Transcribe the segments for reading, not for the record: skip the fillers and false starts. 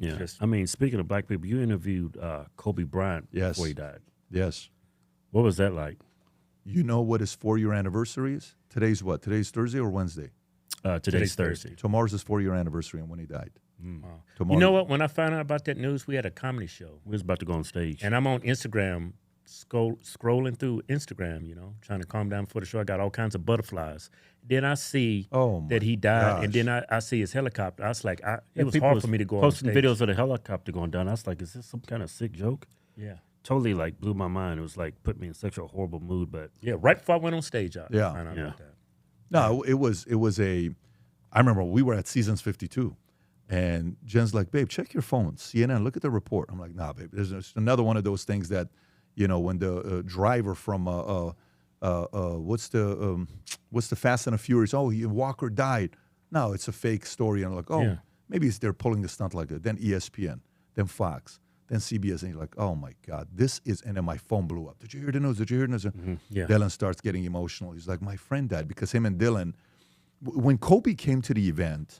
Yeah. Just- I mean, speaking of black people, you interviewed Kobe Bryant Yes. before he died. Yes. What was that like? You know what his 4-year anniversary is? Today's what? Today's Thursday or Wednesday? Today's Thursday. Tomorrow's his 4-year anniversary and when he died. Wow. Tomorrow. You know what? When I found out about that news, we had a comedy show, We was about to go on stage. and I'm on Instagram, scrolling through Instagram, trying to calm down before the show. I got all kinds of butterflies. Then I see Oh, my that he died, and gosh. then I see his helicopter. I was like, it was People hard for me to go on posting stage. videos of the helicopter going down. I was like, is this some kind of sick joke? Yeah, Totally like blew my mind. It was like put me in such a horrible mood. But yeah. Right before I went on stage, I Yeah. found out Yeah. about that. No, it was a. I remember we were at Seasons 52, and Jen's like, "Babe, check your phone, CNN, look at the report." I'm like, "Nah, babe. There's another one of those things that, when the driver from what's the Fast and the Furious? Oh, Walker died. No, it's a fake story." And I'm like, "Oh, Yeah. maybe they're pulling the stunt like that." Then ESPN, then Fox, then CBS, and you're like, "Oh my God, this is." And then my phone blew up. Did you hear the news? Did you hear the news? Yeah. Dylan starts getting emotional. He's like, "My friend died," because him and Dylan. When Kobe came to the event,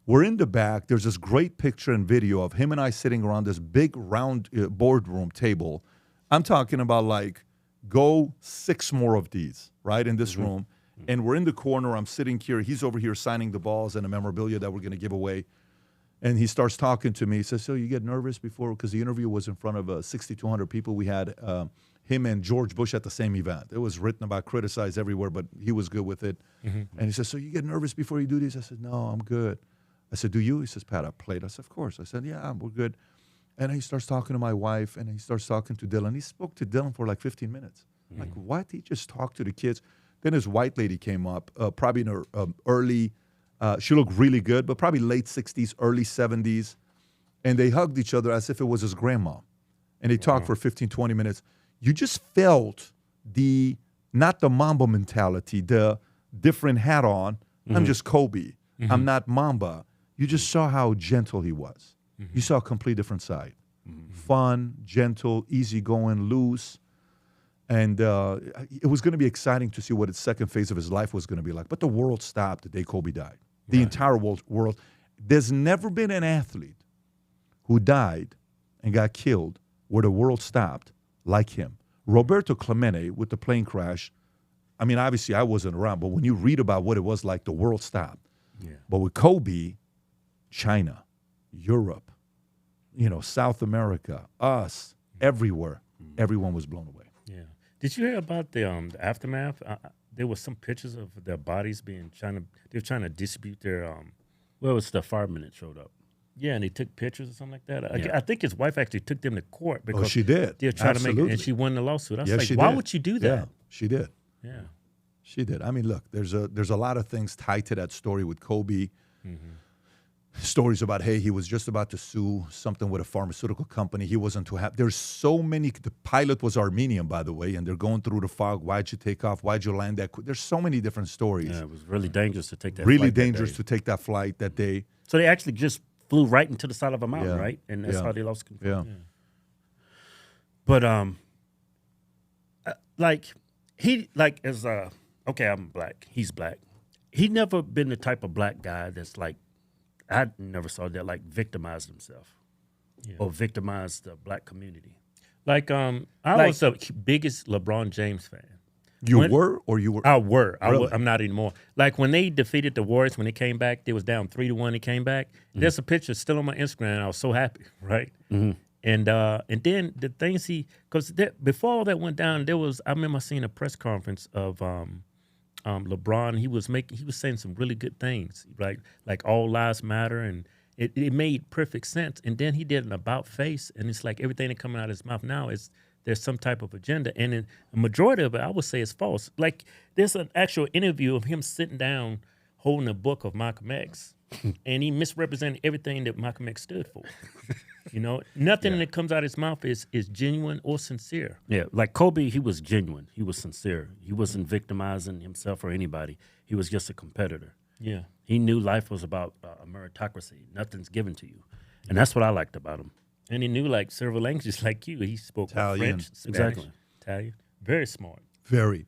we're in the back. There's this great picture and video of him and I sitting around this big round boardroom table. I'm talking about like, go 6 more of these, right, in this room. And we're in the corner. I'm sitting here. He's over here signing the balls and the memorabilia that we're going to give away. And he starts talking to me. He says, "So you get nervous before?" Because the interview was in front of 6,200 people. We had him and George Bush at the same event. It was written about, criticized everywhere, but he was good with it. And he says, "So you get nervous before you do this?" I said, "No, I'm good." I said, "Do you?" He says, "Pat, I played." I said, "Of course." I said, "Yeah, we're good." And he starts talking to my wife, and he starts talking to Dylan. He spoke to Dylan for like 15 minutes. I'm like, what? He just talked to the kids. Then his white lady came up, probably in her early, she looked really good, but probably late 60s, early 70s. And they hugged each other as if it was his grandma. And they talked for 15, 20 minutes. You just felt not the Mamba mentality, the different hat on. I'm just Kobe. I'm not Mamba. You just saw how gentle he was. You saw a complete different side. Fun, gentle, easygoing, loose. And it was going to be exciting to see what its second phase of his life was going to be like. But the world stopped the day Kobe died. The entire world. There's never been an athlete who died and got killed where the world stopped like him. Roberto Clemente with the plane crash, I mean, obviously I wasn't around, but when you read about what it was like, the world stopped. Yeah. But with Kobe, China, Europe, South America, us, everywhere, everyone was blown away. Yeah. Did you hear about the aftermath? There was some pictures of their bodies they were trying to distribute their well, it was the fireman that showed up. Yeah, and they took pictures or something like that. Yeah. I think his wife actually took them to court because she did. they're trying to make it, Absolutely. and she won the lawsuit. I was Yes, like, she why did. would you do Yeah, that? she did. Yeah. She did. I mean, look, there's a lot of things tied to that story with Kobe. Stories about, hey, he was just about to sue something with a pharmaceutical company. He wasn't too happy. There's so many. The pilot was Armenian, by the way, and they're going through the fog. Why'd you take off? Why'd you land that quick? There's so many different stories. Yeah, it was really dangerous to take that. Really flight that dangerous day. to take that flight that day. So they actually just flew right into the side of a mountain, Yeah. right? And that's Yeah. how they lost control. Yeah. But okay, I'm black. He's black. He never been the type of black guy that's like, I never saw that like victimized himself or victimized the black community. Like I was the biggest LeBron James fan. You were. Really? I'm not anymore. Like when they defeated the Warriors, when they came back, they was down 3-1. They came back. There's a picture still on my Instagram. And I was so happy, right? And then the things because before all that went down, I remember seeing a press conference of LeBron. He was saying some really good things, like all lives matter, and it made perfect sense. And then he did an about face, and it's like everything that coming out of his mouth now is there's some type of agenda, and then a majority of it I would say is false. Like there's an actual interview of him sitting down holding a book of Malcolm X, and he misrepresented everything that Malcolm X stood for. Nothing that comes out of his mouth is genuine or sincere. Yeah, like Kobe, he was genuine. He was sincere. He wasn't victimizing himself or anybody. He was just a competitor. Yeah. He knew life was about a meritocracy. Nothing's given to you. And that's what I liked about him. And he knew like several languages like you. He spoke Italian. French, Spanish, Exactly. Italian. Very smart. Very.